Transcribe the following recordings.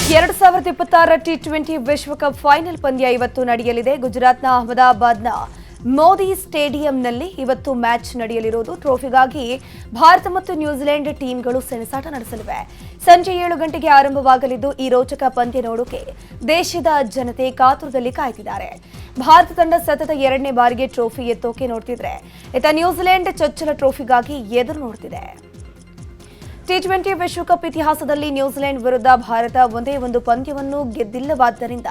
2026 T20 ವಿಶ್ವಕಪ್ final ಪಂದ್ಯ ಇವತ್ತು ನಡೆಯಲಿದೆ. ಗುಜರಾತ್ನ ಅಹಮದಾಬಾದ್ನ ಮೋದಿ ಸ್ಟೇಡಿಯಂನಲ್ಲಿ ಇವತ್ತು ಮ್ಯಾಚ್ ನಡೆಯಲಿರುವುದು. ಟ್ರೋಫಿಗಾಗಿ ಭಾರತ ಮತ್ತು ನ್ಯೂಜಿಲೆಂಡ್ ಟೀಮ್ಗಳು ಸೆಣಸಾಟ ನಡೆಸಲಿವೆ. ಸಂಜೆ 7 ಗಂಟೆಗೆ ಆರಂಭವಾಗಲಿದ್ದು ಈ ರೋಚಕ ಪಂದ್ಯ ನೋಡೋಕೆ ದೇಶದ ಜನತೆ ಕಾತುರದಲ್ಲಿ ಕಾಯ್ತಿದ್ದಾರೆ. ಭಾರತ ತಂಡ ಸತತ 2ನೇ ಬಾರಿಗೆ ಟ್ರೋಫಿ ಎತ್ತೋಕೆ ನೋಡ್ತಿದ್ರೆ, ಇತ್ತ ನ್ಯೂಜಿಲೆಂಡ್ ಚೊಚ್ಚಲ ಟ್ರೋಫಿಗಾಗಿ ಎದುರು ನೋಡ್ತಿದೆ. ಟಿ20 ವಿಶ್ವಕಪ್ ಇತಿಹಾಸದಲ್ಲಿ ನ್ಯೂಜಿಲೆಂಡ್ ವಿರುದ್ಧ ಭಾರತ ಒಂದೇ ಒಂದು ಪಂದ್ಯವನ್ನು ಗೆದ್ದಿಲ್ಲವಾದ್ದರಿಂದ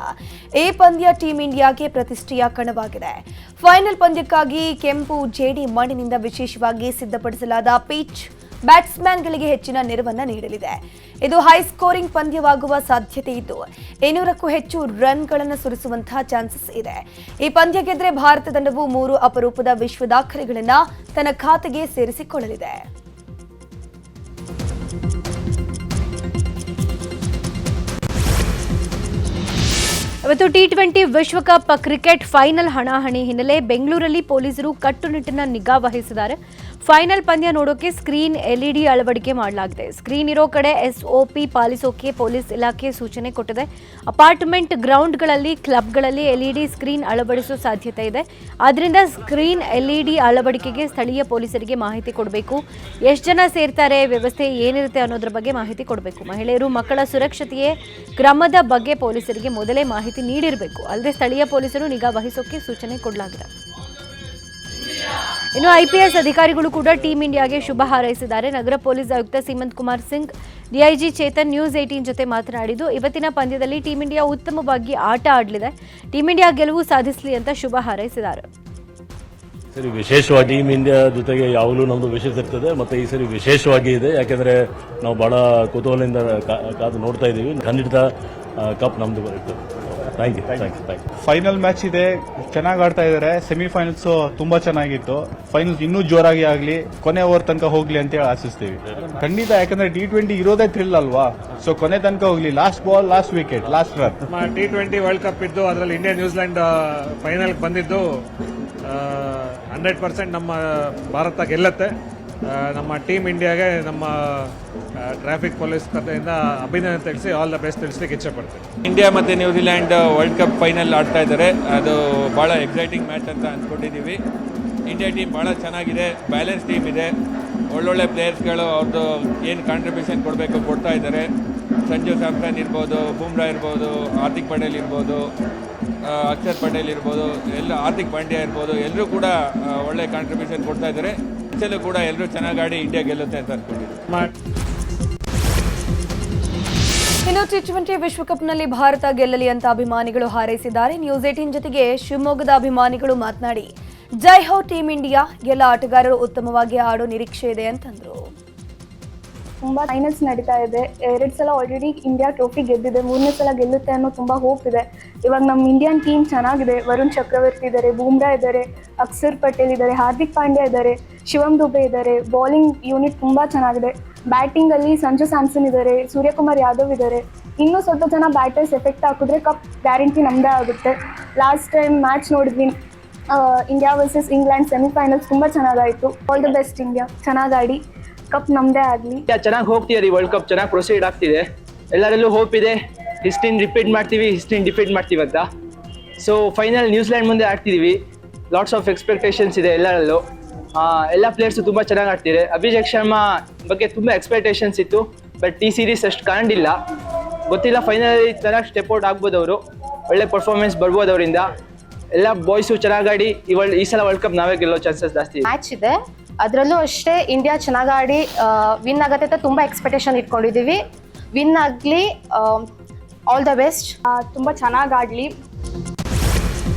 ಈ ಪಂದ್ಯ ಟೀಂ ಇಂಡಿಯಾಗೆ ಪ್ರತಿಷ್ಠೆಯ ಕಣವಾಗಿದೆ. ಫೈನಲ್ ಪಂದ್ಯಕ್ಕಾಗಿ ಕೆಂಪು ಜೇಡಿ ಮಣ್ಣಿನಿಂದ ವಿಶೇಷವಾಗಿ ಸಿದ್ಧಪಡಿಸಲಾದ ಪಿಚ್ ಬ್ಯಾಟ್ಸ್ಮನ್ಗಳಿಗೆ ಹೆಚ್ಚಿನ ನೆರವನ್ನು ನೀಡಲಿದೆ. ಇದು ಹೈ ಸ್ಕೋರಿಂಗ್ ಪಂದ್ಯವಾಗುವ ಸಾಧ್ಯತೆ ಇದ್ದು 200ಕ್ಕೂ ಹೆಚ್ಚು ರನ್ಗಳನ್ನು ಸುರಿಸುವಂತಹ ಚಾನ್ಸಸ್ ಇದೆ. ಈ ಪಂದ್ಯ ಗೆದ್ರೆ ಭಾರತ ತಂಡವು 3 ಅಪರೂಪದ ವಿಶ್ವ ದಾಖಲೆಗಳನ್ನು ತನ್ನ ಖಾತೆಗೆ ಸೇರಿಸಿಕೊಳ್ಳಲಿದೆ. ಇವತ್ತು ಟಿ20 ವಿಶ್ವಕಪ್ ಕ್ರಿಕೆಟ್ ಫೈನಲ್ ಹಣಾಹಣಿ ಹಿನ್ನೆಲೆ ಬೆಂಗಳೂರಲ್ಲಿ ಪೊಲೀಸರು ಕಟ್ಟುನಿಟ್ಟಿನ ನಿಗಾ ವಹಿಸಿದ್ದಾರೆ. ಫೈನಲ್ ಪಂದ್ಯ ನೋಡೋಕೆ ಸ್ಕ್ರೀನ್ ಎಲ್ಇಡಿ ಅಳವಡಿಕೆ ಮಾಡಲಾಗಿದೆ. ಸ್ಕ್ರೀನ್ ಇರೋ ಕಡೆ ಎಸ್ಒಪಿ ಪಾಲಿಸೋಕೆ ಪೊಲೀಸ್ ಇಲಾಖೆ ಸೂಚನೆ ಕೊಟ್ಟಿದೆ. ಅಪಾರ್ಟ್ಮೆಂಟ್ ಗ್ರೌಂಡ್ಗಳಲ್ಲಿ ಕ್ಲಬ್ಗಳಲ್ಲಿ ಎಲ್ಇಡಿ ಸ್ಕ್ರೀನ್ ಅಳವಡಿಸುವ ಸಾಧ್ಯತೆ ಇದೆ. ಆದ್ದರಿಂದ ಸ್ಕ್ರೀನ್ ಎಲ್ಇಡಿ ಅಳವಡಿಕೆಗೆ ಸ್ಥಳೀಯ ಪೊಲೀಸರಿಗೆ ಮಾಹಿತಿ ಕೊಡಬೇಕು. ಎಷ್ಟು ಜನ ಸೇರ್ತಾರೆ, ವ್ಯವಸ್ಥೆ ಏನಿರುತ್ತೆ ಅನ್ನೋದ್ರ ಬಗ್ಗೆ ಮಾಹಿತಿ ಕೊಡಬೇಕು. ಮಹಿಳೆಯರು ಮಕ್ಕಳ ಸುರಕ್ಷತೆಯೇ ಕ್ರಮದ ಬಗ್ಗೆ ಪೊಲೀಸರಿಗೆ ಮೊದಲೇ ಮಾಹಿತಿ ನೀಡಿರಬೇಕು. ಅಲ್ಲದೆ ಸ್ಥಳೀಯ ಪೊಲೀಸರು ನಿಗಾ ವಹಿಸೋಕೆ ಸೂಚನೆ ಕೊಡಲಾಗಿದೆ. ಇನ್ನು ಐಪಿಎಸ್ ಅಧಿಕಾರಿಗಳು ಕೂಡ ಟೀಂ ಇಂಡಿಯಾಗೆ ಶುಭ ಹಾರೈಸಿದ್ದಾರೆ. ನಗರ ಪೊಲೀಸ್ ಆಯುಕ್ತ ಸೀಮಂತ್ ಕುಮಾರ್ ಸಿಂಗ್, ಡಿಐಜಿ ಚೇತನ್ ನ್ಯೂಸ್ 18 ಜೊತೆ ಮಾತನಾಡಿದ್ದು, ಇವತ್ತಿನ ಪಂದ್ಯದಲ್ಲಿ ಟೀಂ ಇಂಡಿಯಾ ಉತ್ತಮವಾಗಿ ಆಟ ಆಡಲಿದೆ, ಟೀಂ ಇಂಡಿಯಾ ಗೆಲುವು ಸಾಧಿಸಲಿ ಅಂತ ಶುಭ ಹಾರೈಸಿದ್ದಾರೆ. ಸರಿ, ವಿಶೇಷವಾಗಿ ಟೀಮ್ ಇಂಡಿಯಾ ಜೊತೆಗೆ ಯಾವಾಗಲೂ ನಮ್ಮದು ವಿಶೇಷ ಇರ್ತದೆ. ಮತ್ತೆ ಈ ಸರಿ ವಿಶೇಷವಾಗಿ ಇದೆ, ಯಾಕೆಂದ್ರೆ ನಾವು ಬಹಳ ಕುತೂಹಲದಿಂದ ಕಾದು ನೋಡ್ತಾ ಇದ್ದೀವಿ. ಖಂಡಿತ ಕಪ್ ನಮ್ದು ಬರುತ್ತೆ. Thank you. ಫೈನಲ್ ಮ್ಯಾಚ್ ಇದೆ, ಚೆನ್ನಾಗಿ ಆಡ್ತಾ ಇದ್ದಾರೆ. ಸೆಮಿಫೈನಲ್ಸ್ ತುಂಬಾ ಚೆನ್ನಾಗಿತ್ತು. ಫೈನಲ್ಸ್ ಇನ್ನೂ ಜೋರಾಗಿ ಆಗಲಿ, ಕೊನೆ ಓವರ್ ತನಕ ಹೋಗ್ಲಿ ಅಂತ ಹೇಳಿ ಆಶಿಸ್ತೀವಿ. ಖಂಡಿತ, ಯಾಕಂದ್ರೆ ಟಿ20 ಇರೋದೇ ಥ್ರಿಲ್ ಅಲ್ವಾ. ಸೊ ಕೊನೆ ತನಕ ಹೋಗ್ಲಿ, last ball, last wicket, last run. T20 world cup ಇದ್ದು ಅದರಲ್ಲಿ ಇಂಡಿಯಾ ನ್ಯೂಜಿಲೆಂಡ್ ಫೈನಲ್ ಬಂದಿದ್ದು 100% ನಮ್ಮ ಭಾರತ ಗೆಲ್ಲತ್ತೆ. ನಮ್ಮ ಟೀಮ್ ಇಂಡಿಯಾಗೆ ನಮ್ಮ ಟ್ರಾಫಿಕ್ ಪೊಲೀಸ್ ಕಥೆಯಿಂದ ಅಭಿನಂದನೆ ತಿಳಿಸಿ ಆಲ್ ದ ಬೆಸ್ಟ್ ತಿಳಿಸ್ಲಿಕ್ಕೆ ಇಚ್ಛೆ ಪಡ್ತೀನಿ. ಇಂಡಿಯಾ ಮತ್ತು ನ್ಯೂಜಿಲೆಂಡ್ ವರ್ಲ್ಡ್ ಕಪ್ ಫೈನಲ್ ಆಡ್ತಾ ಇದ್ದಾರೆ. ಅದು ಭಾಳ ಎಕ್ಸೈಟಿಂಗ್ ಮ್ಯಾಚ್ ಅಂತ ಅಂದ್ಕೊಂಡಿದ್ದೀವಿ. ಇಂಡಿಯಾ ಟೀಮ್ ಭಾಳ ಚೆನ್ನಾಗಿದೆ, ಬ್ಯಾಲೆನ್ಸ್ ಟೀಮ್ ಇದೆ. ಒಳ್ಳೊಳ್ಳೆ ಪ್ಲೇಯರ್ಸ್ಗಳು ಅವ್ರದ್ದು ಏನು ಕಾಂಟ್ರಿಬ್ಯೂಷನ್ ಕೊಡಬೇಕು ಕೊಡ್ತಾ ಇದ್ದಾರೆ. ಸಂಜು ಸ್ಯಾಮ್ಸನ್ ಇರ್ಬೋದು, ಬೂಮ್ರಾ ಇರ್ಬೋದು, ಹಾರ್ದಿಕ್ ಪಟೇಲ್ ಇರ್ಬೋದು, ಅಕ್ಷರ್ ಪಟೇಲ್ ಇರ್ಬೋದು, ಹಾರ್ದಿಕ್ ಪಾಂಡ್ಯ ಇರ್ಬೋದು, ಎಲ್ಲರೂ ಕೂಡ ಒಳ್ಳೆ ಕಾಂಟ್ರಿಬ್ಯೂಷನ್ ಕೊಡ್ತಾ ಇದ್ದಾರೆ. ಇದರಲ್ಲೂ ಕೂಡ ಎಲ್ಲರೂ ಚೆನ್ನಾಗಿ ಆಡಿ ಇಂಡಿಯಾ ಗೆಲ್ಲುತ್ತೆ ಅಂತ ಅಂದ್ಕೊಂಡಿದ್ದೀವಿ. ಇನ್ನು ಟಿ20 ವಿಶ್ವಕಪ್ನಲ್ಲಿ ಭಾರತ ಗೆಲ್ಲಲಿ ಅಂತ ಅಭಿಮಾನಿಗಳು ಹಾರೈಸಿದ್ದಾರೆ. ನ್ಯೂಸ್ 18 ಜೊತೆಗೆ ಶಿವಮೊಗ್ಗದ ಅಭಿಮಾನಿಗಳು ಮಾತನಾಡಿ, ಜೈ ಹೋ ಟೀಮ್ ಇಂಡಿಯಾ, ಎಲ್ಲ ಆಟಗಾರರು ಉತ್ತಮವಾಗಿ ಆಡೋ ನಿರೀಕ್ಷೆ ಇದೆ ಅಂತಂದ್ರು. ತುಂಬಾ ಫೈನಲ್ಸ್ ನಡೀತಾ ಇದೆ. 2 ಸಲ ಆಲ್ರೆಡಿ ಇಂಡಿಯಾ ಟ್ರೋಫಿ ಗೆದ್ದಿದೆ, 3ನೇ ಸಲ ಗೆಲ್ಲುತ್ತೆ ಅನ್ನೋ ತುಂಬಾ ಹೋಪ್ ಇದೆ. ಇವಾಗ ನಮ್ಮ ಇಂಡಿಯನ್ ಟೀಮ್ ಚೆನ್ನಾಗಿದೆ. ವರುಣ್ ಚಕ್ರವರ್ತಿ ಇದ್ದಾರೆ, ಬೂಮ್ರಾ ಇದ್ದಾರೆ, ಅಕ್ಷರ್ ಪಟೇಲ್ ಇದ್ದಾರೆ, ಹಾರ್ದಿಕ್ ಪಾಂಡ್ಯ ಇದ್ದಾರೆ, ಶಿವಮ್ ದುಬೆ ಇದ್ದಾರೆ. ಬೌಲಿಂಗ್ ಯೂನಿಟ್ ತುಂಬಾ ಚೆನ್ನಾಗಿದೆ. ಬ್ಯಾಟಿಂಗ್ ಅಲ್ಲಿ ಸಂಜು ಸ್ಯಾಮ್ಸನ್ ಇದ್ದಾರೆ, ಸೂರ್ಯಕುಮಾರ್ ಯಾದವ್ ಇದ್ದಾರೆ. ಇನ್ನೂ ಸ್ವಲ್ಪ ಜನ ಬ್ಯಾಟರ್ಸ್ ಎಫೆಕ್ಟ್ ಹಾಕಿದ್ರೆ ಕಪ್ ಗ್ಯಾರಂಟಿ ನಮ್ಮದೇ ಆಗುತ್ತೆ. ಲಾಸ್ಟ್ ಟೈಮ್ ಮ್ಯಾಚ್ ನೋಡಿದ್ವಿ, ಇಂಡಿಯಾ ವರ್ಸಸ್ ಇಂಗ್ಲೆಂಡ್ ಸೆಮಿಫೈನಲ್ಸ್ ತುಂಬಾ ಚೆನ್ನಾಗಾಯಿತು. ಆಲ್ ದ ಬೆಸ್ಟ್ ಇಂಡಿಯಾ, ಚೆನ್ನಾಗಿ ಆಡಿ ಕಪ್ ನಮ್ಮದೇ ಆಗಲಿ. ಚೆನ್ನಾಗಿ ಹೋಗ್ತಿದೆ, ವರ್ಲ್ಡ್ ಕಪ್ ಚೆನ್ನಾಗಿ ಪ್ರೊಸೀಡ್ ಆಗ್ತಿದೆ. ಎಲ್ಲರಲ್ಲೂ ಹೋಪ್ ಇದೆ, ಹಿಸ್ಟ್ರಿನ ರಿಪೀಟ್ ಮಾಡ್ತೀವಿ, ಹಿಸ್ಟ್ರಿನ ಡಿಫೀಟ್ ಮಾಡ್ತೀವಿ ಅಂತ. ಸೊ ಫೈನಲ್ ನ್ಯೂಜಿಲೆಂಡ್ ಮುಂದೆ ಆಡ್ತಿದ್ದೀವಿ. ಲಾಟ್ಸ್ ಆಫ್ ಎಕ್ಸ್ಪೆಕ್ಟೇಷನ್ಸ್ ಇದೆ ಎಲ್ಲರಲ್ಲೂ. ಎಲ್ಲ ಪ್ಲೇಯರ್ಸು ತುಂಬ ಚೆನ್ನಾಗಿ ಆಡ್ತಿದ್ದಾರೆ. ಅಭಿಷೇಕ್ ಶರ್ಮಾ ಬಗ್ಗೆ ತುಂಬ ಎಕ್ಸ್ಪೆಕ್ಟೇಷನ್ಸ್ ಇತ್ತು, ಬಟ್ ಈ ಸೀರೀಸ್ ಅಷ್ಟು ಕಾಣಿಲ್ಲ. ಗೊತ್ತಿಲ್ಲ, ಫೈನಲಿ ಚೆನ್ನಾಗಿ ಸ್ಟೆಪ್ ಔಟ್ ಆಗ್ಬೋದು ಅವರು. ಒಳ್ಳೆ ಪರ್ಫಾರ್ಮೆನ್ಸ್ ಬರ್ಬೋದು ಅವರಿಂದ. ಎಲ್ಲ ಬಾಯ್ಸು ಚೆನ್ನಾಗಿ ಆಡಿ ಈ ಸಲ ವರ್ಲ್ಡ್ ಕಪ್ ನಾವೇ ಗೆಲ್ಲೋ ಚಾನ್ಸಸ್ ಜಾಸ್ತಿ. ಮ್ಯಾಚ್ ಇದೆ, ಅದರಲ್ಲೂ ಅಷ್ಟೇ ಇಂಡಿಯಾ ಚೆನ್ನಾಗಿ ಆಡಿ ವಿನ್ ಆಗತ್ತೆ ಅಂತ ತುಂಬ ಎಕ್ಸ್ಪೆಕ್ಟೇಷನ್ ಇಟ್ಕೊಂಡಿದ್ದೀವಿ. ವಿನ್ ಆಗಲಿ, ಆಲ್ ದ ಬೆಸ್ಟ್. ತುಂಬ ಚೆನ್ನಾಗಿ ಆಡಲಿ.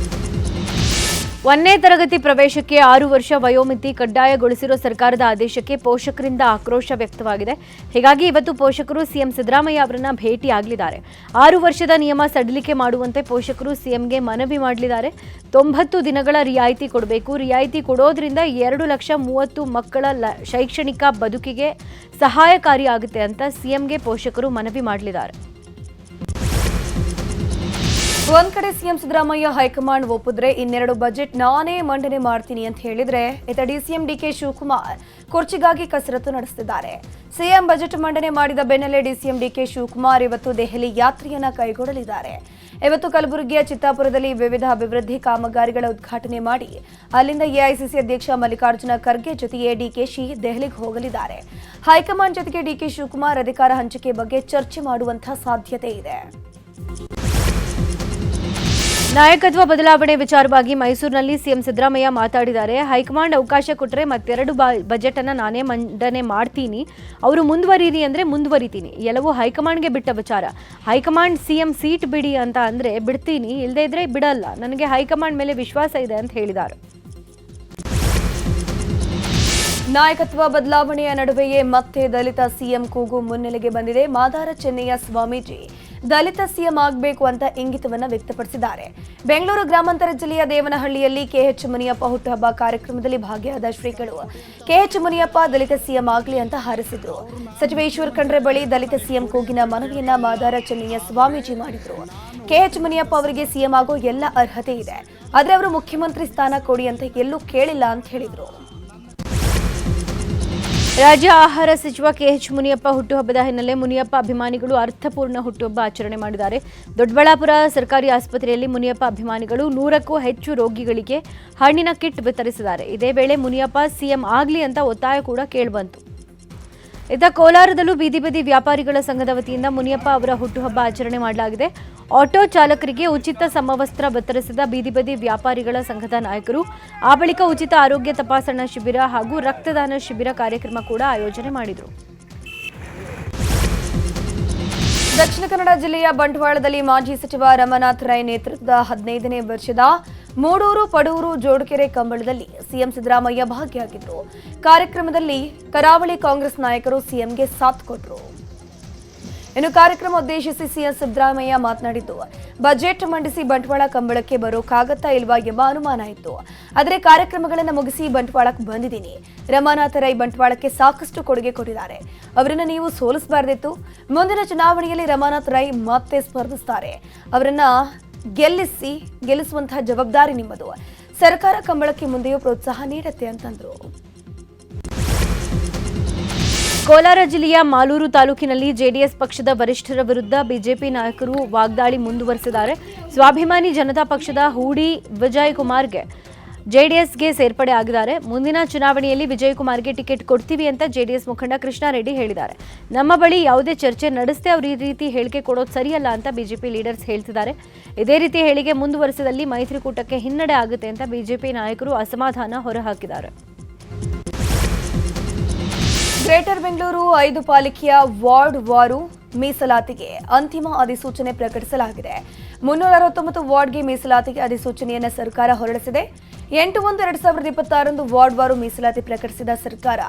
1ನೇ ತರಗತಿ ಪ್ರವೇಶಕ್ಕೆ 6 ವರ್ಷ ವಯೋಮಿತಿ ಕಡ್ಡಾಯಗೊಳಿಸಿರೋ ಸರ್ಕಾರದ ಆದೇಶಕ್ಕೆ ಪೋಷಕರಿಂದ ಆಕ್ರೋಶ ವ್ಯಕ್ತವಾಗಿದೆ. ಹೀಗಾಗಿ ಇವತ್ತು ಪೋಷಕರು ಸಿಎಂ ಸಿದ್ದರಾಮಯ್ಯ ಅವರನ್ನ ಭೇಟಿಯಾಗಲಿದ್ದಾರೆ. 6 ವರ್ಷದ ನಿಯಮ ಸಡಿಲಿಕೆ ಮಾಡುವಂತೆ ಪೋಷಕರು ಸಿಎಂಗೆ ಮನವಿ ಮಾಡಲಿದ್ದಾರೆ. 90 ದಿನಗಳ ರಿಯಾಯಿತಿ ಕೊಡಬೇಕು. ರಿಯಾಯಿತಿ ಕೊಡೋದ್ರಿಂದ 2,30,000 ಮಕ್ಕಳ ಶೈಕ್ಷಣಿಕ ಬದುಕಿಗೆ ಸಹಾಯಕಾರಿಯಾಗುತ್ತೆ ಅಂತ ಸಿಎಂಗೆ ಪೋಷಕರು ಮನವಿ ಮಾಡಲಿದ್ದಾರೆ. ಒಂದ್ ಕಡೆ ಸಿಎಂ ಸಿದ್ದರಾಮಯ್ಯ ಹೈಕಮಾಂಡ್ ಒಪ್ಪಿದ್ರೆ ಇನ್ನೆರಡು ಬಜೆಟ್ ನಾನೇ ಮಂಡನೆ ಮಾಡ್ತೀನಿ ಅಂತ ಹೇಳಿದ್ರೆ, ಇತ್ತ ಡಿಸಿಎಂ ಡಿಕೆ ಶಿವಕುಮಾರ್ ಕುರ್ಚಿಗಾಗಿ ಕಸರತ್ತು ನಡೆಸುತ್ತಿದ್ದಾರೆ. ಸಿಎಂ ಬಜೆಟ್ ಮಂಡನೆ ಮಾಡಿದ ಬೆನ್ನಲ್ಲೇ ಡಿಸಿಎಂ ಡಿಕೆ ಶಿವಕುಮಾರ್ ಇವತ್ತು ದೆಹಲಿ ಯಾತ್ರೆಯನ್ನ ಕೈಗೊಳ್ಳಲಿದ್ದಾರೆ. ಇವತ್ತು ಕಲಬುರಗಿಯ ಚಿತ್ತಾಪುರದಲ್ಲಿ ವಿವಿಧ ಅಭಿವೃದ್ಧಿ ಕಾಮಗಾರಿಗಳ ಉದ್ಘಾಟನೆ ಮಾಡಿ ಅಲ್ಲಿಂದ ಎಐಸಿಸಿ ಅಧ್ಯಕ್ಷ ಮಲ್ಲಿಕಾರ್ಜುನ ಖರ್ಗೆ ಜೊತೆಗೆ ಡಿಕೆಶಿ ದೆಹಲಿಗೆ ಹೋಗಲಿದ್ದಾರೆ. ಹೈಕಮಾಂಡ್ ಜೊತೆಗೆ ಡಿಕೆ ಶಿವಕುಮಾರ್ ಅಧಿಕಾರ ಹಂಚಿಕೆ ಬಗ್ಗೆ ಚರ್ಚೆ ಮಾಡುವಂತಹ ಸಾಧ್ಯತೆ ಇದೆ. ನಾಯಕತ್ವ ಬದಲಾವಣೆ ವಿಚಾರವಾಗಿ ಮೈಸೂರಿನಲ್ಲಿ ಸಿಎಂ ಸಿದ್ದರಾಮಯ್ಯ ಮಾತಾಡಿದ್ದಾರೆ. ಹೈಕಮಾಂಡ್ ಅವಕಾಶ ಕೊಟ್ಟರೆ ಮತ್ತೆರಡು ಬಜೆಟ್ ಅನ್ನ ನಾನೇ ಮಂಡನೆ ಮಾಡ್ತೀನಿ, ಅವರು ಮುಂದುವರಿರಿ ಅಂದ್ರೆ ಮುಂದುವರಿತೀನಿ, ಎಲ್ಲವೂ ಹೈಕಮಾಂಡ್ಗೆ ಬಿಟ್ಟ ವಿಚಾರ. ಹೈಕಮಾಂಡ್ ಸಿಎಂ ಸೀಟ್ ಬಿಡಿ ಅಂತ ಅಂದ್ರೆ ಬಿಡ್ತೀನಿ, ಇಲ್ಲದೇ ಇದ್ರೆ ಬಿಡಲ್ಲ, ನನಗೆ ಹೈಕಮಾಂಡ್ ಮೇಲೆ ವಿಶ್ವಾಸ ಇದೆ ಅಂತ ಹೇಳಿದ್ದಾರೆ. ನಾಯಕತ್ವ ಬದಲಾವಣೆಯ ನಡುವೆಯೇ ಮತ್ತೆ ದಲಿತ ಸಿಎಂ ಕೂಗು ಮುನ್ನೆಲೆಗೆ ಬಂದಿದೆ. ಮಾದಾರ ಚೆನ್ನಯ್ಯ ಸ್ವಾಮೀಜಿ ದಲಿತ ಸಿಎಂ ಆಗಬೇಕು ಅಂತ ಇಂಗಿತವನ್ನ ವ್ಯಕ್ತಪಡಿಸಿದ್ದಾರೆ. ಬೆಂಗಳೂರು ಗ್ರಾಮಾಂತರ ಜಿಲ್ಲೆಯ ದೇವನಹಳ್ಳಿಯಲ್ಲಿ ಕೆಎಚ್ ಮುನಿಯಪ್ಪ ಹುಟ್ಟುಹಬ್ಬ ಕಾರ್ಯಕ್ರಮದಲ್ಲಿ ಭಾಗಿಯಾದ ಶ್ರೀಗಳು ಕೆಎಚ್ ಮುನಿಯಪ್ಪ ದಲಿತ ಸಿಎಂ ಆಗಲಿ ಅಂತ ಹಾರೈಸಿದ್ರು. ಸಚಿವ ಈಶ್ವರ್ ಖಂಡ್ರೆ ಬಳಿ ದಲಿತ ಸಿಎಂ ಕೂಗಿನ ಮನವಿಯನ್ನ ಮಾದಾರ ಚೆನ್ನಯ್ಯ ಸ್ವಾಮೀಜಿ ಮಾಡಿದ್ರು. ಕೆಎಚ್ ಮುನಿಯಪ್ಪ ಅವರಿಗೆ ಸಿಎಂ ಆಗೋ ಎಲ್ಲ ಅರ್ಹತೆ ಇದೆ, ಆದ್ರೆ ಅವರು ಮುಖ್ಯಮಂತ್ರಿ ಸ್ಥಾನ ಕೊಡಿ ಅಂತ ಎಲ್ಲೂ ಕೇಳಿಲ್ಲ ಅಂತ ಹೇಳಿದ್ರು. ರಾಜ್ಯ ಆಹಾರ ಸಚಿವ ಕೆಎಚ್ ಮುನಿಯಪ್ಪ ಹುಟ್ಟುಹಬ್ಬದ ಹಿನ್ನೆಲೆ ಮುನಿಯಪ್ಪ ಅಭಿಮಾನಿಗಳು ಅರ್ಥಪೂರ್ಣ ಹುಟ್ಟುಹಬ್ಬ ಆಚರಣೆ ಮಾಡಿದ್ದಾರೆ. ದೊಡ್ಡಬಳ್ಳಾಪುರ ಸರ್ಕಾರಿ ಆಸ್ಪತ್ರೆಯಲ್ಲಿ ಮುನಿಯಪ್ಪ ಅಭಿಮಾನಿಗಳು 100ಕ್ಕೂ ಹೆಚ್ಚು ರೋಗಿಗಳಿಗೆ ಹಣ್ಣಿನ ಕಿಟ್ ವಿತರಿಸಿದ್ದಾರೆ. ಇದೇ ವೇಳೆ ಮುನಿಯಪ್ಪ ಸಿಎಂ ಆಗಲಿ ಅಂತ ಒತ್ತಾಯ ಕೂಡ ಕೇಳಿಬಂತು. ಇತ್ತ ಕೋಲಾರದಲ್ಲೂ ಬೀದಿ ಬದಿ ವ್ಯಾಪಾರಿಗಳ ಸಂಘದ ವತಿಯಿಂದ ಮುನಿಯಪ್ಪ ಅವರ ಹುಟ್ಟುಹಬ್ಬ ಆಚರಣೆ ಮಾಡಲಾಗಿದೆ. ಆಟೋ ಚಾಲಕರಿಗೆ ಉಚಿತ ಸಮವಸ್ತ್ರ ವಿತರಿಸಿದ ಬೀದಿ ಬದಿ ವ್ಯಾಪಾರಿಗಳ ಸಂಘದ ನಾಯಕರು. ಆ ಬಳಿಕ ಉಚಿತ ಆರೋಗ್ಯ ತಪಾಸಣಾ ಶಿಬಿರ ಹಾಗೂ ರಕ್ತದಾನ ಶಿಬಿರ ಕಾರ್ಯಕ್ರಮ ಕೂಡ ಆಯೋಜನೆ ಮಾಡಿದರು. ದಕ್ಷಿಣ ಕನ್ನಡ ಜಿಲ್ಲೆಯ ಬಂಟ್ವಾಳದಲ್ಲಿ ಮಾಜಿ ಸಚಿವ ರಮಾನಾಥ್ ರೈ ನೇತೃತ್ವದ 15ನೇ ವರ್ಷದ ಮೂಡೂರು ಪಡೂರು ಜೋಡುಕೆರೆ ಕಂಬಳದಲ್ಲಿ ಸಿಎಂ ಸಿದ್ದರಾಮಯ್ಯ ಭಾಗಿಯಾಗಿದ್ದರು. ಕಾರ್ಯಕ್ರಮದಲ್ಲಿ ಕರಾವಳಿ ಕಾಂಗ್ರೆಸ್ ನಾಯಕರು ಸಿಎಂಗೆ ಸಾಥ್ ಕೊಟ್ಟರು. ಇನ್ನು ಕಾರ್ಯಕ್ರಮ ಉದ್ದೇಶಿಸಿ ಸಿಎಂ ಸಿದ್ದರಾಮಯ್ಯ ಮಾತನಾಡಿದ್ದು, ಬಜೆಟ್ ಮಂಡಿಸಿ ಬಂಟ್ವಾಳ ಕಂಬಳಕ್ಕೆ ಬರೋಕ್ಕಾಗತ್ತಾ ಇಲ್ವಾ ಎಂಬ ಅನುಮಾನ ಇತ್ತು. ಆದರೆ ಕಾರ್ಯಕ್ರಮಗಳನ್ನು ಮುಗಿಸಿ ಬಂಟ್ವಾಳಕ್ಕೆ ಬಂದಿದ್ದೀನಿ. ರಮಾನಾಥ ರೈ ಬಂಟ್ವಾಳಕ್ಕೆ ಸಾಕಷ್ಟು ಕೊಡುಗೆ ಕೊಟ್ಟಿದ್ದಾರೆ, ಅವರನ್ನು ನೀವು ಸೋಲಿಸಬಾರ್ದಿತ್ತು. ಮುಂದಿನ ಚುನಾವಣೆಯಲ್ಲಿ ರಮಾನಾಥ ರೈ ಮತ್ತೆ ಸ್ಪರ್ಧಿಸುತ್ತಾರೆ, ಅವರನ್ನ ಗೆಲ್ಲಿಸುವಂತಹ ಜವಾಬ್ದಾರಿ ನಿಮ್ಮದು. ಸರ್ಕಾರ ಕಂಬಳಕ್ಕೆ ಮುಂದೆಯೂ ಪ್ರೋತ್ಸಾಹ ನೀಡುತ್ತೆ ಅಂತಂದ್ರು. ಕೋಲಾರ ಜಿಲ್ಲೆಯ ಮಾಲೂರು ತಾಲೂಕಿನಲ್ಲಿ ಜೆಡಿಎಸ್ ಪಕ್ಷದ ವರಿಷ್ಠರ ವಿರುದ್ಧ ಬಿಜೆಪಿ ನಾಯಕರು ವಾಗ್ದಾಳಿ ಮುಂದುವರೆಸಿದ್ದಾರೆ. ಸ್ವಾಭಿಮಾನಿ ಜನತಾ ಪಕ್ಷದ ಹೂಡಿ ವಿಜಯ್ ಕುಮಾರ್ಗೆ ಜೆಡಿಎಸ್ಗೆ ಸೇರ್ಪಡೆ ಆಗಿದ್ದಾರೆ. ಮುಂದಿನ ಚುನಾವಣೆಯಲ್ಲಿ ವಿಜಯ್ ಕುಮಾರ್ಗೆ ಟಿಕೆಟ್ ಕೊಡ್ತೀವಿ ಅಂತ ಜೆಡಿಎಸ್ ಮುಖಂಡ ಕೃಷ್ಣಾರೆಡ್ಡಿ ಹೇಳಿದ್ದಾರೆ. ನಮ್ಮ ಬಳಿ ಯಾವುದೇ ಚರ್ಚೆ ನಡೆಸದೆ ಅವರು ಈ ರೀತಿ ಹೇಳಿಕೆ ಕೊಡೋದು ಸರಿಯಲ್ಲ ಅಂತ ಬಿಜೆಪಿ ಲೀಡರ್ಸ್ ಹೇಳ್ತಿದ್ದಾರೆ. ಇದೇ ರೀತಿ ಹೇಳಿಕೆ ಮುಂದುವರೆಸಿದಲ್ಲಿ ಮೈತ್ರಿಕೂಟಕ್ಕೆ ಹಿನ್ನಡೆ ಆಗುತ್ತೆ ಅಂತ ಬಿಜೆಪಿ ನಾಯಕರು ಅಸಮಾಧಾನ ಹೊರಹಾಕಿದ್ದಾರೆ. ಗ್ರೇಟರ್ ಬೆಂಗಳೂರು 5 ಪಾಲಿಕೆಯ ವಾರ್ಡ್ ವಾರು ಮೀಸಲಾತಿಗೆ ಅಂತಿಮ ಅಧಿಸೂಚನೆ ಪ್ರಕಟಿಸಲಾಗಿದೆ. 369 ವಾರ್ಡ್ಗೆ ಮೀಸಲಾತಿಗೆ ಅಧಿಸೂಚನೆಯನ್ನು ಸರ್ಕಾರ ಹೊರಡಿಸಿದೆ. 8/1/2026 ವಾರ್ಡ್ ವಾರು ಮೀಸಲಾತಿ ಪ್ರಕಟಿಸಿದ ಸರ್ಕಾರ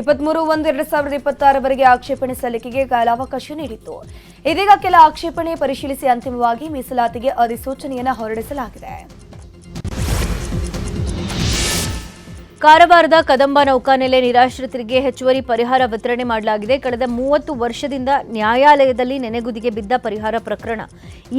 23/1/2026 ಆಕ್ಷೇಪಣೆ ಸಲ್ಲಿಕೆಗೆ ಕಾಲಾವಕಾಶ ನೀಡಿತ್ತು. ಇದೀಗ ಕೆಲ ಆಕ್ಷೇಪಣೆ ಪರಿಶೀಲಿಸಿ ಅಂತಿಮವಾಗಿ ಮೀಸಲಾತಿಗೆ ಅಧಿಸೂಚನೆಯನ್ನು ಹೊರಡಿಸಲಾಗಿದೆ. ಕಾರವಾರದ ಕದಂಬ ನೌಕಾನೆಲೆ ನಿರಾಶ್ರಿತರಿಗೆ ಹೆಚ್ಚುವರಿ ಪರಿಹಾರ ವಿತರಣೆ ಮಾಡಲಾಗಿದೆ. ಕಳೆದ 30 ವರ್ಷದಿಂದ ನ್ಯಾಯಾಲಯದಲ್ಲಿ ನೆನೆಗುದಿಗೆ ಬಿದ್ದ ಪರಿಹಾರ ಪ್ರಕರಣ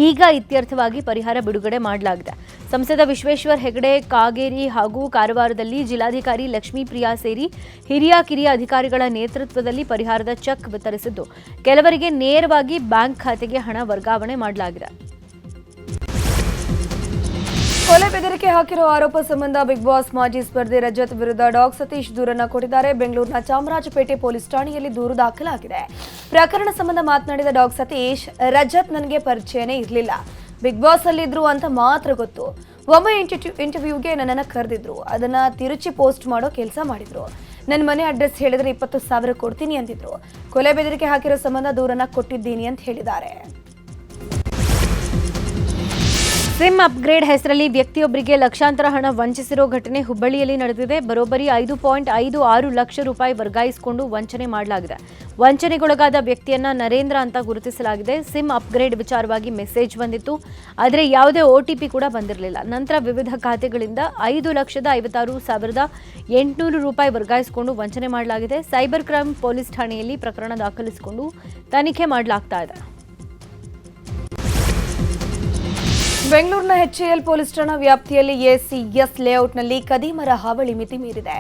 ಈಗ ಇತ್ಯರ್ಥವಾಗಿ ಪರಿಹಾರ ಬಿಡುಗಡೆ ಮಾಡಲಾಗಿದೆ. ಸಂಸದ ವಿಶ್ವೇಶ್ವರ ಹೆಗಡೆ ಕಾಗೇರಿ ಹಾಗೂ ಕಾರವಾರದಲ್ಲಿ ಜಿಲ್ಲಾಧಿಕಾರಿ ಲಕ್ಷ್ಮೀಪ್ರಿಯಾ ಸೇರಿ ಹಿರಿಯ ಕಿರಿಯ ಅಧಿಕಾರಿಗಳ ನೇತೃತ್ವದಲ್ಲಿ ಪರಿಹಾರದ ಚೆಕ್ ವಿತರಿಸಿದ್ದು, ಕೆಲವರಿಗೆ ನೇರವಾಗಿ ಬ್ಯಾಂಕ್ ಖಾತೆಗೆ ಹಣ ವರ್ಗಾವಣೆ ಮಾಡಲಾಗಿದೆ. ಕೊಲೆ ಬೆದರಿಕೆ ಹಾಕಿರೋ ಆರೋಪ ಸಂಬಂಧ ಬಿಗ್ ಬಾಸ್ ಮಾಜಿ ಸ್ಪರ್ಧಿ ರಜತ್ ವಿರುದ್ಧ ಡಾಗ್ ಸತೀಶ್ ದೂರನ್ನ ಕೊಟ್ಟಿದ್ದಾರೆ. ಬೆಂಗಳೂರಿನ ಚಾಮರಾಜಪೇಟೆ ಪೊಲೀಸ್ ಠಾಣೆಯಲ್ಲಿ ದೂರು ದಾಖಲಾಗಿದೆ. ಪ್ರಕರಣ ಸಂಬಂಧ ಮಾತನಾಡಿದ ಡಾಗ್ ಸತೀಶ್, ರಜತ್ ನನಗೆ ಪರಿಚಯನೇ ಇರಲಿಲ್ಲ, ಬಿಗ್ ಬಾಸ್ ಅಲ್ಲಿದ್ರು ಅಂತ ಮಾತ್ರ ಗೊತ್ತು. ಒಮ್ಮೆ ಇಂಟರ್ವ್ಯೂಗೆ ನನ್ನನ್ನು ಕರೆದಿದ್ರು, ಅದನ್ನ ತಿರುಚಿ ಪೋಸ್ಟ್ ಮಾಡೋ ಕೆಲಸ ಮಾಡಿದ್ರು. ನನ್ನ ಮನೆ ಅಡ್ರೆಸ್ ಹೇಳಿದ್ರೆ 20,000 ಕೊಡ್ತೀನಿ ಅಂತಿದ್ರು. ಕೊಲೆ ಬೆದರಿಕೆ ಹಾಕಿರೋ ಸಂಬಂಧ ದೂರನ್ನ ಕೊಟ್ಟಿದ್ದೀನಿ ಅಂತ ಹೇಳಿದ್ದಾರೆ. ಸಿಮ್ ಅಪ್ಗ್ರೇಡ್ ಹೆಸರಲ್ಲಿ ವ್ಯಕ್ತಿಯೊಬ್ಬರಿಗೆ ಲಕ್ಷಾಂತರ ಹಣ ವಂಚಿಸಿರೋ ಘಟನೆ ಹುಬ್ಬಳ್ಳಿಯಲ್ಲಿ ನಡೆದಿದೆ. ಬರೋಬ್ಬರಿ 5.56 ಲಕ್ಷ ರೂಪಾಯಿ ವರ್ಗಾಯಿಸಿಕೊಂಡು ವಂಚನೆ ಮಾಡಲಾಗಿದೆ. ವಂಚನೆಗೊಳಗಾದ ವ್ಯಕ್ತಿಯನ್ನ ನರೇಂದ್ರ ಅಂತ ಗುರುತಿಸಲಾಗಿದೆ. ಸಿಮ್ ಅಪ್ಗ್ರೇಡ್ ವಿಚಾರವಾಗಿ ಮೆಸೇಜ್ ಬಂದಿತ್ತು, ಆದರೆ ಯಾವುದೇ OTP ಕೂಡ ಬಂದಿರಲಿಲ್ಲ. ನಂತರ ವಿವಿಧ ಖಾತೆಗಳಿಂದ 5,56,800 ರೂಪಾಯಿ ವರ್ಗಾಯಿಸಿಕೊಂಡು ವಂಚನೆ ಮಾಡಲಾಗಿದೆ. ಸೈಬರ್ ಕ್ರೈಮ್ ಪೊಲೀಸ್ ಠಾಣೆಯಲ್ಲಿ ಪ್ರಕರಣ ದಾಖಲಿಸಿಕೊಂಡು ತನಿಖೆ ಮಾಡಲಾಗ್ತಾ ಇದೆ. ಬೆಂಗಳೂರಿನ HAL ಪೊಲೀಸ್ ಠಾಣಾ ವ್ಯಾಪ್ತಿಯಲ್ಲಿ ACS ಲೇಔಟ್ನಲ್ಲಿ ಕದೀಮರ ಹಾವಳಿ ಮಿತಿ ಮೀರಿದೆ.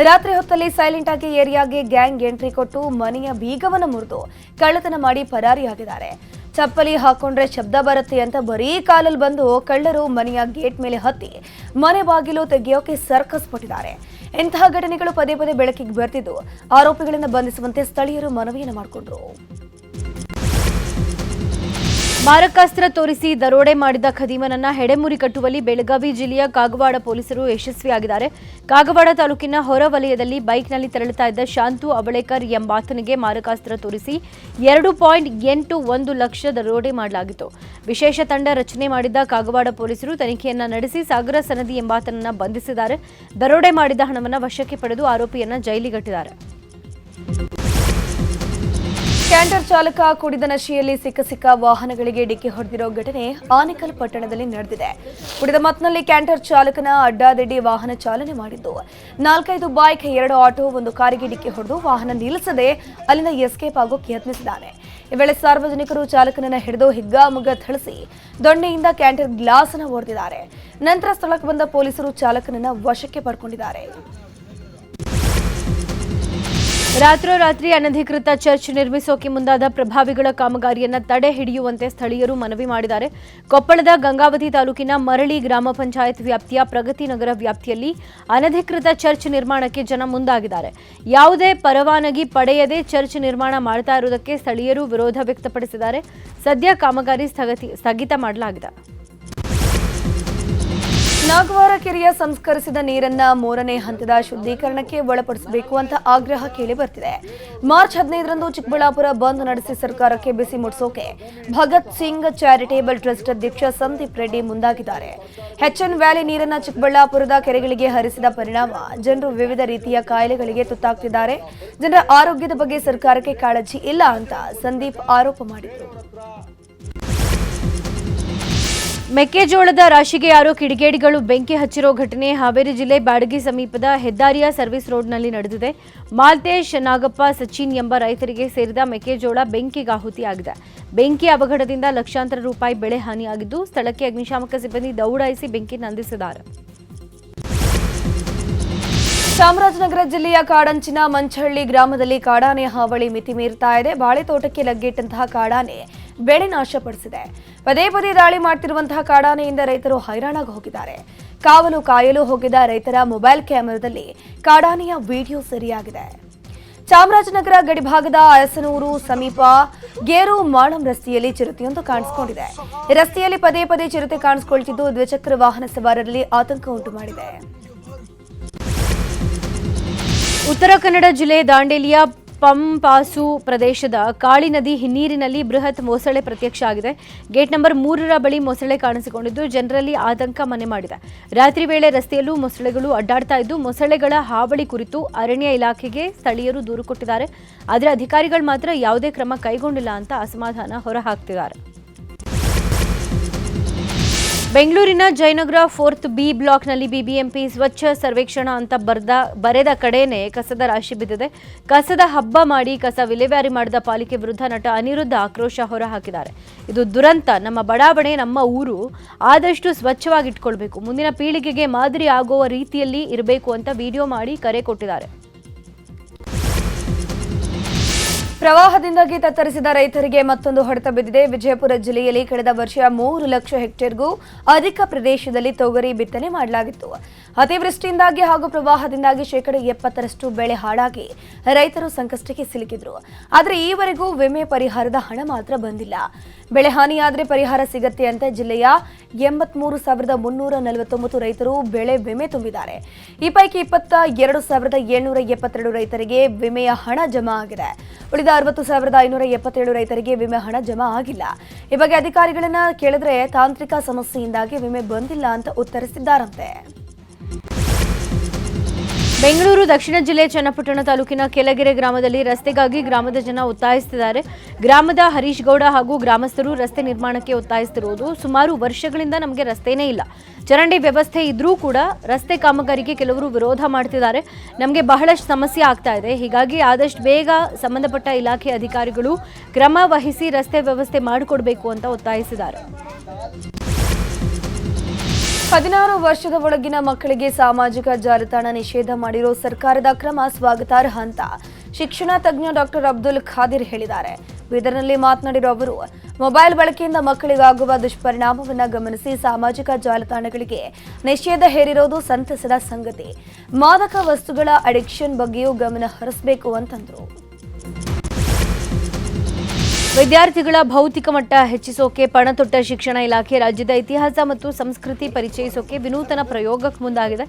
ರಾತ್ರಿ ಹೊತ್ತಲ್ಲಿ ಸೈಲೆಂಟ್ ಆಗಿ ಏರಿಯಾಗೆ ಗ್ಯಾಂಗ್ ಎಂಟ್ರಿ ಕೊಟ್ಟು ಮನೆಯ ಬೀಗವನ್ನು ಮುರಿದು ಕಳ್ಳತನ ಮಾಡಿ ಪರಾರಿಯಾಗಿದ್ದಾರೆ. ಚಪ್ಪಲಿ ಹಾಕೊಂಡ್ರೆ ಶಬ್ದ ಬರುತ್ತೆ ಅಂತ ಬರೀ ಕಾಲಲ್ಲಿ ಬಂದು ಕಳ್ಳರು ಮನೆಯ ಗೇಟ್ ಮೇಲೆ ಹತ್ತಿ ಮನೆ ಬಾಗಿಲು ತೆಗೆಯೋಕೆ ಸರ್ಕಸ್ ಪಟ್ಟಿದ್ದಾರೆ. ಇಂತಹ ಘಟನೆಗಳು ಪದೇ ಪದೇ ಬೆಳಕಿಗೆ ಬರ್ತಿದ್ದು ಆರೋಪಿಗಳನ್ನು ಬಂಧಿಸುವಂತೆ ಸ್ಥಳೀಯರು ಮನವಿಯನ್ನು ಮಾಡಿಕೊಂಡರು. ಮಾರಕಾಸ್ತ್ರ ತೋರಿಸಿ ದರೋಡೆ ಮಾಡಿದ ಖದೀಮನನ್ನ ಹೆಡೆಮುರಿ ಕಟ್ಟುವಲ್ಲಿ ಬೆಳಗಾವಿ ಜಿಲ್ಲೆಯ ಕಾಗವಾಡ ಪೊಲೀಸರು ಯಶಸ್ವಿಯಾಗಿದ್ದಾರೆ. ಕಾಗವಾಡ ತಾಲೂಕಿನ ಹೊರವಲಯದಲ್ಲಿ ಬೈಕ್ನಲ್ಲಿ ತೆರಳುತ್ತಾ ಇದ್ದ ಶಾಂತು ಅವಳೇಕರ್ ಎಂಬಾತನಿಗೆ ಮಾರಕಾಸ್ತ್ರ ತೋರಿಸಿ 2.81 ಲಕ್ಷ ದರೋಡೆ ಮಾಡಲಾಗಿತ್ತು. ವಿಶೇಷ ತಂಡ ರಚನೆ ಮಾಡಿದ್ದ ಕಾಗವಾಡ ಪೊಲೀಸರು ತನಿಖೆಯನ್ನ ನಡೆಸಿ ಸಾಗರ ಸನದಿ ಎಂಬಾತನನ್ನ ಬಂಧಿಸಿದ್ದಾರೆ. ದರೋಡೆ ಮಾಡಿದ ಹಣವನ್ನು ವಶಕ್ಕೆ ಪಡೆದು ಆರೋಪಿಯನ್ನ ಜೈಲಿಗಟ್ಟಿದ್ದಾರೆ. ಕ್ಯಾಂಟರ್ ಚಾಲಕ ಕುಡಿದ ನಶೆಯಲ್ಲಿ ಸಿಕ್ಕ ವಾಹನಗಳಿಗೆ ಡಿಕ್ಕಿ ಹೊಡೆದಿರೋ ಘಟನೆ ಆನೇಕಲ್ ಪಟ್ಟಣದಲ್ಲಿ ನಡೆದಿದೆ. ಕುಡಿದ ಮತ್ತಿನಲ್ಲಿ ಕ್ಯಾಂಟರ್ ಚಾಲಕನ ಅಡ್ಡಾದಿಡ್ಡಿ ವಾಹನ ಚಾಲನೆ ಮಾಡಿದ್ದು 4-5 ಬೈಕ್, 2 ಆಟೋ, 1 ಕಾರಿಗೆ ಡಿಕ್ಕಿ ಹೊಡೆದು ವಾಹನ ನಿಲ್ಲಿಸದೆ ಅಲ್ಲಿಂದ ಎಸ್ಕೇಪ್ ಆಗೋಕೆ ಯತ್ನಿಸಿದ್ದಾನೆ. ಈ ವೇಳೆ ಸಾರ್ವಜನಿಕರು ಚಾಲಕನನ್ನ ಹಿಡಿದು ಹಿಗ್ಗಾಮುಗ್ಗ ಥಳಿಸಿ ದೊಣ್ಣೆಯಿಂದ ಕ್ಯಾಂಟರ್ ಗ್ಲಾಸ್ ಅನ್ನು ಒಡೆದಿದ್ದಾರೆ. ನಂತರ ಸ್ಥಳಕ್ಕೆ ಬಂದ ಪೊಲೀಸರು ಚಾಲಕನನ್ನ ವಶಕ್ಕೆ ಪಡ್ಕೊಂಡಿದ್ದಾರೆ. ರಾತ್ರೋರಾತ್ರಿ ಅನಧಿಕೃತ ಚರ್ಚ್ ನಿರ್ಮಿಸೋಕೆ ಮುಂದಾದ ಪ್ರಭಾವಿಗಳ ಕಾಮಗಾರಿಯನ್ನ ತಡೆ ಹಿಡಿಯುವಂತೆ ಸ್ಥಳೀಯರು ಮನವಿ ಮಾಡಿದ್ದಾರೆ. ಕೊಪ್ಪಳದ ಗಂಗಾವತಿ ತಾಲೂಕಿನ ಮರಳಿ ಗ್ರಾಮ ಪಂಚಾಯತ್ ವ್ಯಾಪ್ತಿಯ ಪ್ರಗತಿ ನಗರ ವ್ಯಾಪ್ತಿಯಲ್ಲಿ ಅನಧಿಕೃತ ಚರ್ಚ್ ನಿರ್ಮಾಣಕ್ಕೆ ಜನ ಮುಂದಾಗಿದ್ದಾರೆ. ಯಾವುದೇ ಪರವಾನಗಿ ಪಡೆಯದೆ ಚರ್ಚ್ ನಿರ್ಮಾಣ ಮಾಡ್ತಾ ಇರುವುದಕ್ಕೆ ಸ್ಥಳೀಯರು ವಿರೋಧ ವ್ಯಕ್ತಪಡಿಸಿದ್ದಾರೆ. ಸದ್ಯ ಕಾಮಗಾರಿ ಸ್ಥಗಿತ ಮಾಡಲಾಗಿದೆ. ನಾಗವಾರ ಕೆರೆಯ ಸಂಸ್ಕರಿಸಿದ ನೀರನ್ನ 3ನೇ ಹಂತದ ಶುದ್ಧೀಕರಣಕ್ಕೆ ಒಳಪಡಿಸಬೇಕು ಅಂತ ಆಗ್ರಹ ಕೇಳಿ ಬರ್ತಿದೆ. ಮಾರ್ಚ್ 15ರಂದು ಚಿಕ್ಕಬಳ್ಳಾಪುರ ಬಂದ್ ನಡೆಸಿ ಸರ್ಕಾರಕ್ಕೆ ಬಿಸಿ ಮುಟ್ಟಿಸೋಕೆ ಭಗತ್ ಸಿಂಗ್ ಚಾರಿಟೇಬಲ್ ಟ್ರಸ್ಟ್ ಅಧ್ಯಕ್ಷ ಸಂದೀಪ್ ರೆಡ್ಡಿ ಮುಂದಾಗಿದ್ದಾರೆ. HN ವ್ಯಾಲಿ ನೀರನ್ನ ಚಿಕ್ಕಬಳ್ಳಾಪುರದ ಕೆರೆಗಳಿಗೆ ಹರಿಸಿದ ಪರಿಣಾಮ ಜನರು ವಿವಿಧ ರೀತಿಯ ಕಾಯಿಲೆಗಳಿಗೆ ತುತ್ತಾಗ್ತಿದ್ದಾರೆ. ಜನರ ಆರೋಗ್ಯದ ಬಗ್ಗೆ ಸರ್ಕಾರಕ್ಕೆ ಕಾಳಜಿ ಇಲ್ಲ ಅಂತ ಸಂದೀಪ್ ಆರೋಪ ಮಾಡಿದರು. ಮೆಕ್ಕೆಜೋಳದ ರಾಶಿಗೆ ಯಾರೋ ಕಿಡಿಗೇಡಿಗಳು ಬೆಂಕಿ ಹಚ್ಚಿರೋ ಘಟನೆ ಹಾವೇರಿ ಜಿಲ್ಲೆ ಬ್ಯಾಡಗಿ ಸಮೀಪದ ಹೆದ್ದಾರಿಯ ಸರ್ವಿಸ್ ರೋಡ್ನಲ್ಲಿ ನಡೆದಿದೆ. ಮಾಲ್ತೇಶ್, ನಾಗಪ್ಪ, ಸಚಿನ್ ಎಂಬ ರೈತರಿಗೆ ಸೇರಿದ ಮೆಕ್ಕೆಜೋಳ ಬೆಂಕಿಗಾಹುತಿಯಾಗಿದೆ. ಬೆಂಕಿ ಅವಘಡದಿಂದ ಲಕ್ಷಾಂತರ ರೂಪಾಯಿ ಬೆಳೆ ಹಾನಿಯಾಗಿದ್ದು ಸ್ಥಳಕ್ಕೆ ಅಗ್ನಿಶಾಮಕ ಸಿಬ್ಬಂದಿ ದೌಡಾಯಿಸಿ ಬೆಂಕಿ ನಂದಿಸಿದ್ದಾರೆ. ಚಾಮರಾಜನಗರ ಜಿಲ್ಲೆಯ ಕಾಡಂಚಿನ ಮಂಚಹಳ್ಳಿ ಗ್ರಾಮದಲ್ಲಿ ಕಾಡಾನೆ ಹಾವಳಿ ಮಿತಿ ಮೀರ್ತಾ ಇದೆ. ಬಾಳೆ ತೋಟಕ್ಕೆ ಲಗ್ಗೆಟ್ಟಂತಹ ಕಾಡಾನೆ ಬೆಳೆ ನಾಶಪಡಿಸಿದೆ. ಪದೇ ಪದೇ ದಾಳಿ ಮಾಡ್ತಿರುವಂತಹ ಕಾಡಾನೆಯಿಂದ ರೈತರು ಹೈರಾಣಾಗಿ ಹೋಗಿದ್ದಾರೆ. ಕಾವಲು ಕಾಯಲು ಹೋಗಿದ್ದ ರೈತರ ಮೊಬೈಲ್ ಕ್ಯಾಮೆರಾದಲ್ಲಿ ಕಾಡಾನೆಯ ವಿಡಿಯೋ ಸೆರೆಯಾಗಿದೆ. ಚಾಮರಾಜನಗರ ಗಡಿಭಾಗದ ಅಯಸನೂರು ಸಮೀಪ ಗೇರು ಮಾಣಂ ರಸ್ತೆಯಲ್ಲಿ ಚಿರತೆಯೊಂದು ಕಾಣಿಸಿಕೊಂಡಿದೆ. ರಸ್ತೆಯಲ್ಲಿ ಪದೇ ಪದೇ ಚಿರತೆ ಕಾಣಿಸಿಕೊಳ್ತಿದ್ದು ದ್ವಿಚಕ್ರ ವಾಹನ ಸವಾರರಲ್ಲಿ ಆತಂಕ ಉಂಟು ಮಾಡಿದೆ. ಉತ್ತರ ಕನ್ನಡ ಜಿಲ್ಲೆ ದಾಂಡೇಲಿಯ ಪಂಪಾಸು ಪ್ರದೇಶದ ಕಾಳಿ ನದಿ ಹಿನ್ನೀರಿನಲ್ಲಿ ಬೃಹತ್ ಮೊಸಳೆ ಪ್ರತ್ಯಕ್ಷ ಆಗಿದೆ. ಗೇಟ್ ನಂಬರ್ 3 ಬಳಿ ಮೊಸಳೆ ಕಾಣಿಸಿಕೊಂಡಿದ್ದು ಜನರಲ್ಲಿ ಆತಂಕ ಮನೆ ಮಾಡಿದೆ. ರಾತ್ರಿ ವೇಳೆ ರಸ್ತೆಯಲ್ಲೂ ಮೊಸಳೆಗಳು ಅಡ್ಡಾಡ್ತಾ ಇದ್ದು ಮೊಸಳೆಗಳ ಹಾವಳಿ ಕುರಿತು ಅರಣ್ಯ ಇಲಾಖೆಗೆ ಸ್ಥಳೀಯರು ದೂರು ಕೊಟ್ಟಿದ್ದಾರೆ. ಆದರೆ ಅಧಿಕಾರಿಗಳು ಮಾತ್ರ ಯಾವುದೇ ಕ್ರಮ ಕೈಗೊಂಡಿಲ್ಲ ಅಂತ ಅಸಮಾಧಾನ ಹೊರಹಾಕ್ತಿದ್ದಾರೆ. ಬೆಂಗಳೂರಿನ ಜಯನಗರ 4th B ಬ್ಲಾಕ್ನಲ್ಲಿ ಬಿಬಿಎಂಪಿ ಸ್ವಚ್ಛ ಸರ್ವೇಕ್ಷಣಾ ಅಂತ ಬರೆದ ಕಡೆನೇ ಕಸದ ರಾಶಿ ಬಿದ್ದಿದೆ. ಕಸದ ಹಬ್ಬ ಮಾಡಿ ಕಸ ವಿಲೇವಾರಿ ಮಾಡಿದ ಪಾಲಿಕೆ ವಿರುದ್ಧ ನಟ ಅನಿರುದ್ಧ ಆಕ್ರೋಶ ಹೊರಹಾಕಿದ್ದಾರೆ. ಇದು ದುರಂತ. ನಮ್ಮ ಬಡಾವಣೆ, ನಮ್ಮ ಊರು ಆದಷ್ಟು ಸ್ವಚ್ಛವಾಗಿಟ್ಕೊಳ್ಬೇಕು, ಮುಂದಿನ ಪೀಳಿಗೆಗೆ ಮಾದರಿ ಆಗುವ ರೀತಿಯಲ್ಲಿ ಇರಬೇಕು ಅಂತ ವಿಡಿಯೋ ಮಾಡಿ ಕರೆ ಕೊಟ್ಟಿದ್ದಾರೆ. ಪ್ರವಾಹದಿಂದಾಗಿ ತತ್ತರಿಸಿದ ರೈತರಿಗೆ ಮತ್ತೊಂದು ಹೊಡೆತ ಬಿದ್ದಿದೆ. ವಿಜಯಪುರ ಜಿಲ್ಲೆಯಲ್ಲಿ ಕಳೆದ ವರ್ಷ 3 ಲಕ್ಷ ಹೆಕ್ಟೇರ್ಗೂ ಅಧಿಕ ಪ್ರದೇಶದಲ್ಲಿ ತೊಗರಿ ಬಿತ್ತನೆ ಮಾಡಲಾಗಿತ್ತು. ಅತಿವೃಷ್ಟಿಯಿಂದಾಗಿ ಹಾಗೂ ಪ್ರವಾಹದಿಂದಾಗಿ 70% ಬೆಳೆ ಹಾಳಾಗಿ ರೈತರು ಸಂಕಷ್ಟಕ್ಕೆ ಸಿಲುಕಿದ್ರು. ಆದರೆ ಈವರೆಗೂ ವಿಮೆ ಪರಿಹಾರದ ಹಣ ಮಾತ್ರ ಬಂದಿಲ್ಲ. ಬೆಳೆ ಹಾನಿಯಾದರೆ ಪರಿಹಾರ ಸಿಗತ್ತೆ ಅಂತ ಜಿಲ್ಲೆಯ 83,349 ರೈತರು ಬೆಳೆ ವಿಮೆ ತುಂಬಿದ್ದಾರೆ. ಈ ಪೈಕಿ 22,772 ರೈತರಿಗೆ ವಿಮೆಯ ಹಣ ಜಮಾ ಆಗಿದೆ. ಉಳಿದ 60,577 ರೈತರಿಗೆ ವಿಮೆ ಹಣ ಜಮಾ ಆಗಿಲ್ಲ. ಈ ಬಗ್ಗೆ ಅಧಿಕಾರಿಗಳನ್ನ ಕೇಳಿದ್ರೆ ತಾಂತ್ರಿಕ ಸಮಸ್ಯೆಯಿಂದಾಗಿ ವಿಮೆ ಬಂದಿಲ್ಲ ಅಂತ ಉತ್ತರಿಸಿದ್ದಾರಂತೆ. ಬೆಂಗಳೂರು ದಕ್ಷಿಣ ಜಿಲ್ಲೆ ಚನ್ನಪಟ್ಟಣ ತಾಲೂಕಿನ ಕೆಳಗೆರೆ ಗ್ರಾಮದಲ್ಲಿ ರಸ್ತೆಗಾಗಿ ಗ್ರಾಮದ ಜನ ಒತ್ತಾಯಿಸುತ್ತಿದ್ದಾರೆ. ಗ್ರಾಮದ ಹರೀಶ್ ಗೌಡ ಹಾಗೂ ಗ್ರಾಮಸ್ಥರು ರಸ್ತೆ ನಿರ್ಮಾಣಕ್ಕೆ ಒತ್ತಾಯಿಸುತ್ತಿರುವುದು. ಸುಮಾರು ವರ್ಷಗಳಿಂದ ನಮಗೆ ರಸ್ತೆನೇ ಇಲ್ಲ, ಚರಂಡಿ ವ್ಯವಸ್ಥೆ ಇದ್ರೂ ಕೂಡ ರಸ್ತೆ ಕಾಮಗಾರಿಗೆ ಕೆಲವರು ವಿರೋಧ ಮಾಡ್ತಿದ್ದಾರೆ. ನಮಗೆ ಬಹಳಷ್ಟು ಸಮಸ್ಯೆ ಆಗ್ತಾ ಇದೆ. ಹೀಗಾಗಿ ಆದಷ್ಟು ಬೇಗ ಸಂಬಂಧಪಟ್ಟ ಇಲಾಖೆ ಅಧಿಕಾರಿಗಳು ಕ್ರಮ ವಹಿಸಿ ರಸ್ತೆ ವ್ಯವಸ್ಥೆ ಮಾಡಿಕೊಡ್ಬೇಕು ಅಂತ ಒತ್ತಾಯಿಸಿದ್ದಾರೆ. 16 ವರ್ಷದ ಒಳಗಿನ ಮಕ್ಕಳಿಗೆ ಸಾಮಾಜಿಕ ಜಾಲತಾಣ ನಿಷೇಧ ಮಾಡಿರೋ ಸರ್ಕಾರದ ಕ್ರಮ ಸ್ವಾಗತಾರ್ಹ ಅಂತ ಶಿಕ್ಷಣ ತಜ್ಞ ಡಾಕ್ಟರ್ ಅಬ್ದುಲ್ ಖಾದಿರ್ ಹೇಳಿದ್ದಾರೆ. ಬೀದರ್ನಲ್ಲಿ ಮಾತನಾಡಿರೋ ಅವರು, ಮೊಬೈಲ್ ಬಳಕೆಯಿಂದ ಮಕ್ಕಳಿಗಾಗುವ ದುಷ್ಪರಿಣಾಮವನ್ನು ಗಮನಿಸಿ ಸಾಮಾಜಿಕ ಜಾಲತಾಣಗಳಿಗೆ ನಿಷೇಧ ಹೇರಿರೋದು ಸಂತಸದ ಸಂಗತಿ. ಮಾದಕ ವಸ್ತುಗಳ ಅಡಿಕ್ಷನ್ ಬಗ್ಗೆಯೂ ಗಮನ ಹರಿಸಬೇಕು ಅಂತಂದ್ರು. ವಿದ್ಯಾರ್ಥಿಗಳ ಭೌತಿಕ ಮಟ್ಟ ಹೆಚ್ಚಿಸೋಕೆ ಪಣತೊಟ್ಟ ಶಿಕ್ಷಣ ಇಲಾಖೆ ರಾಜ್ಯದ ಇತಿಹಾಸ ಮತ್ತು ಸಂಸ್ಕೃತಿ ಪರಿಚಯಿಸೋಕೆ ವಿನೂತನ ಪ್ರಯೋಗಕ್ಕೆ ಮುಂದಾಗಿದೆ.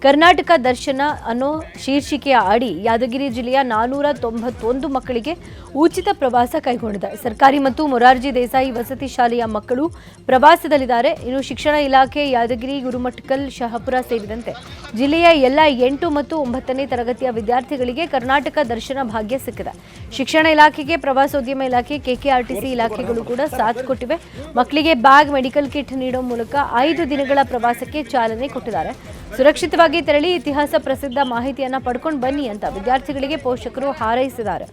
ಕರ್ನಾಟಕ ದರ್ಶನ ಅನ್ನೋ ಶೀರ್ಷಿಕೆಯ ಅಡಿ ಯಾದಗಿರಿ ಜಿಲ್ಲೆಯ 491 ಮಕ್ಕಳಿಗೆ ಉಚಿತ ಪ್ರವಾಸ ಕೈಗೊಂಡಿದೆ. ಸರ್ಕಾರಿ ಮತ್ತು ಮೊರಾರ್ಜಿ ದೇಸಾಯಿ ವಸತಿ ಶಾಲೆಯ ಮಕ್ಕಳು ಪ್ರವಾಸದಲ್ಲಿದ್ದಾರೆ. ಇನ್ನು ಶಿಕ್ಷಣ ಇಲಾಖೆ ಯಾದಗಿರಿ, ಗುರುಮಠಕಲ್, ಶಹಾಪುರ ಸೇರಿದಂತೆ ಜಿಲ್ಲೆಯ ಎಲ್ಲ 8 ಮತ್ತು 9ನೇ ತರಗತಿಯ ವಿದ್ಯಾರ್ಥಿಗಳಿಗೆ ಕರ್ನಾಟಕ ದರ್ಶನ ಭಾಗ್ಯ ಸಿಕ್ಕಿದೆ. ಶಿಕ್ಷಣ ಇಲಾಖೆಗೆ ಪ್ರವಾಸೋದ್ಯಮ ಇಲಾಖೆ, ಕೆಕೆಆರ್ಟಿಸಿ ಇಲಾಖೆಗಳು ಕೂಡ ಸಾಥ್ ಕೊಟ್ಟಿವೆ. ಮಕ್ಕಳಿಗೆ ಬ್ಯಾಗ್, ಮೆಡಿಕಲ್ ಕಿಟ್ ನೀಡೋ ಮೂಲಕ 5 ದಿನಗಳ ಪ್ರವಾಸಕ್ಕೆ ಚಾಲನೆ ಕೊಟ್ಟಿದ್ದಾರೆ. ಸುರಕ್ಷಿತವಾಗಿ ತೆರಳಿ ಇತಿಹಾಸ ಪ್ರಸಿದ್ಧ ಮಾಹಿತಿಯನ್ನ ಪಡ್ಕೊಂಡು ಬನ್ನಿ ಅಂತ ವಿದ್ಯಾರ್ಥಿಗಳಿಗೆ ಪೋಷಕರು ಹಾರೈಸಿದ್ದಾರೆ.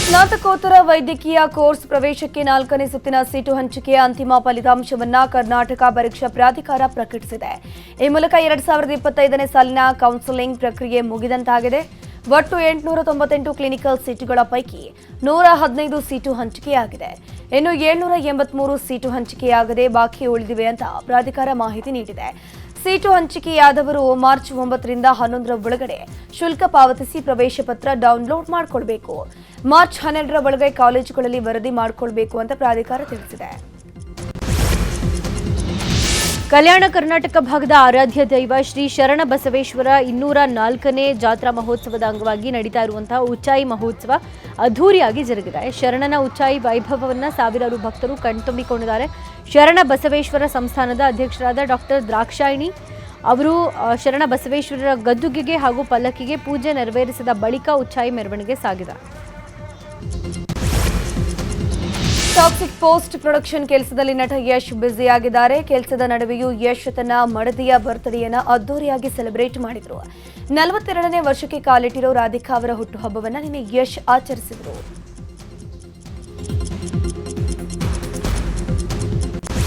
ಸ್ನಾತಕೋತ್ತರ ವೈದ್ಯಕೀಯ ಕೋರ್ಸ್ ಪ್ರವೇಶಕ್ಕೆ 4ನೇ ಸುತ್ತಿನ ಸೀಟು ಹಂಚಿಕೆಯ ಅಂತಿಮ ಫಲಿತಾಂಶವನ್ನ ಕರ್ನಾಟಕ ಪರೀಕ್ಷಾ ಪ್ರಾಧಿಕಾರ ಪ್ರಕಟಿಸಿದೆ. ಈ ಮೂಲಕ 2025ನೇ ಸಾಲಿನ ಕೌನ್ಸೆಲಿಂಗ್ ಪ್ರಕ್ರಿಯೆ ಮುಗಿದಂತಾಗಿದೆ. ಒಟ್ಟು 898 ಕ್ಲಿನಿಕಲ್ ಸೀಟುಗಳ ಪೈಕಿ 115 ಸೀಟು ಹಂಚಿಕೆಯಾಗಿದೆ. ಇನ್ನು 783 ಸೀಟು ಹಂಚಿಕೆಯಾಗದೆ ಬಾಕಿ ಉಳಿದಿವೆ ಅಂತ ಪ್ರಾಧಿಕಾರ ಮಾಹಿತಿ ನೀಡಿದೆ. ಸೀಟು ಹಂಚಿಕೆಯಾದವರು ಮಾರ್ಚ್ 9ರಿಂದ 11ರ ಒಳಗಡೆ ಶುಲ್ಕ ಪಾವತಿಸಿ ಪ್ರವೇಶ ಪತ್ರ ಡೌನ್ಲೋಡ್ ಮಾಡಿಕೊಳ್ಬೇಕು. ಮಾರ್ಚ್ 12ರ ಒಳಗೆ ಕಾಲೇಜುಗಳಲ್ಲಿ ವರದಿ ಮಾಡಿಕೊಳ್ಬೇಕು ಅಂತ ಪ್ರಾಧಿಕಾರ ತಿಳಿಸಿದೆ. ಕಲ್ಯಾಣ ಕರ್ನಾಟಕ ಭಾಗದ ಆರಾಧ್ಯ ದೈವ ಶ್ರೀ ಶರಣ ಬಸವೇಶ್ವರ 204ನೇ ಜಾತ್ರಾ ಮಹೋತ್ಸವದ ಅಂಗವಾಗಿ ನಡೀತಾ ಇರುವಂತಹ ಉಚ್ಚಾಯಿ ಮಹೋತ್ಸವ ಅದ್ಧೂರಿಯಾಗಿ ಜರುಗಿದೆ. ಶರಣನ ಉಚ್ಚಾಯಿ ವೈಭವವನ್ನು ಸಾವಿರಾರು ಭಕ್ತರು ಕಣ್ತುಂಬಿಕೊಂಡಿದ್ದಾರೆ. ಶರಣ ಬಸವೇಶ್ವರ ಸಂಸ್ಥಾನದ ಅಧ್ಯಕ್ಷರಾದ ಡಾಕ್ಟರ್ ದ್ರಾಕ್ಷಾಯಿಣಿ ಅವರು ಶರಣ ಬಸವೇಶ್ವರರ ಗದ್ದುಗೆಗೆ ಹಾಗೂ ಪಲ್ಲಕ್ಕಿಗೆ ಪೂಜೆ ನೆರವೇರಿಸಿದ ಬಳಿಕ ಉಚ್ಚಾಯಿ ಮೆರವಣಿಗೆ ಸಾಗಿದೆ. ಟಾಕ್ಸಿಕ್ ಪೋಸ್ಟ್ ಪ್ರೊಡಕ್ಷನ್ ಕೆಲಸದಲ್ಲಿ ನಟ ಯಶ್ ಬ್ಯುಸಿಯಾಗಿದ್ದಾರೆ. ಕೆಲಸದ ನಡುವೆಯೂ ಯಶ್ ತನ್ನ ಮಡದಿಯ ಬರ್ತ್ಡೇಯನ್ನು ಅದ್ದೂರಿಯಾಗಿ ಸೆಲೆಬ್ರೇಟ್ ಮಾಡಿದ್ರು. 42ನೇ ವರ್ಷಕ್ಕೆ ಕಾಲಿಟ್ಟಿರೋ ರಾಧಿಕಾ ಅವರ ಹುಟ್ಟುಹಬ್ಬವನ್ನು ನಿನ್ನೆ ಯಶ್ ಆಚರಿಸಿದರು.